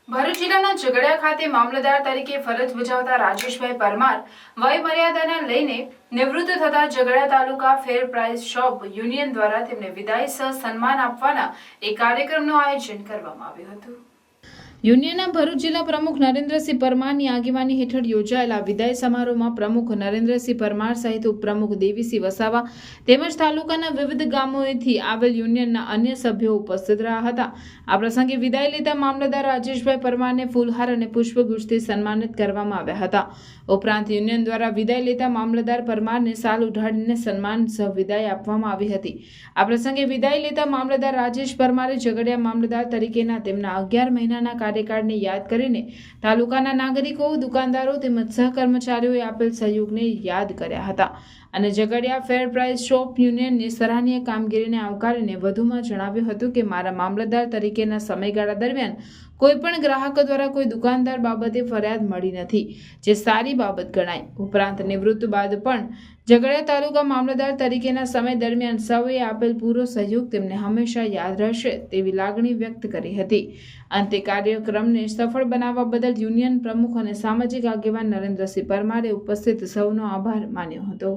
ભરૂચ જિલ્લાના ઝઘડિયા ખાતે મામલતદાર તરીકે ફરજ બજાવતા રાજેશભાઈ પરમાર વય મર્યાદાને લઈને નિવૃત્ત થતા ઝઘડિયા તાલુકા ફેર પ્રાઇસ શોપ યુનિયન દ્વારા તેમને વિદાય સહ સન્માન આપવાના એક કાર્યક્રમનું આયોજન કરવામાં આવ્યું હતું। યુનિયનના ભરૂચ જિલ્લા પ્રમુખ નરેન્દ્રસિંહ પરમારની આગેવાની હેઠળ યોજાયેલા વિદાય સમારોહમાં પ્રમુખ નરેન્દ્રસિંહ પરમાર સહિત ઉપપ્રમુખ દેવીસિંહ વસાવા તેમજ તાલુકાના વિવિધ ગામોથી આવેલ યુનિયનના અન્ય સભ્યો ઉપસ્થિત રહ્યા હતા। આ પ્રસંગે વિદાય લેતા મામલતદાર રાજેશભાઈ પરમારને ફૂલહાર અને પુષ્પગુચ્છથી સન્માનિત કરવામાં આવ્યા હતા। ઉપરાંત યુનિયન દ્વારા વિદાય લેતા મામલતદાર પરમારને સાલ ઉઢાડીને સન્માન સહ વિદાય આપવામાં આવી હતી। આ પ્રસંગે વિદાય લેતા મામલતદાર રાજેશ પરમારે ઝઘડિયા મામલતદાર તરીકેના તેમના 11 મહિનાના કાર્યકાળને યાદ કરીને તાલુકાના નાગરિકો, દુકાનદારો તેમજ સહકર્મચારીઓએ આપેલ સહયોગને યાદ કર્યા હતા અને ઝઘડિયા ફેર પ્રાઇસ શોપ યુનિયનની સરાહનીય કામગીરીને આવકારીને વધુમાં જણાવ્યું હતું કે મારા મામલતદાર તરીકેના સમયગાળા દરમિયાન કોઈ પણ ગ્રાહકો દ્વારા કોઈ દુકાનદાર બાબતે ફરિયાદ મળી નથી, જે સારી બાબત ગણાય। ઉપરાંત નિવૃત્ત બાદ પણ ઝઘડિયા તાલુકા મામલતદાર તરીકેના સમય દરમિયાન સૌએ આપેલ પૂરો સહયોગ તેમને હંમેશા યાદ રહેશે તેવી લાગણી વ્યક્ત કરી હતી। અંતે કાર્યક્રમને સફળ બનાવવા બદલ યુનિયન પ્રમુખ અને સામાજિક આગેવાન નરેન્દ્રસિંહ પરમારે ઉપસ્થિત સૌનો આભાર માન્યો હતો।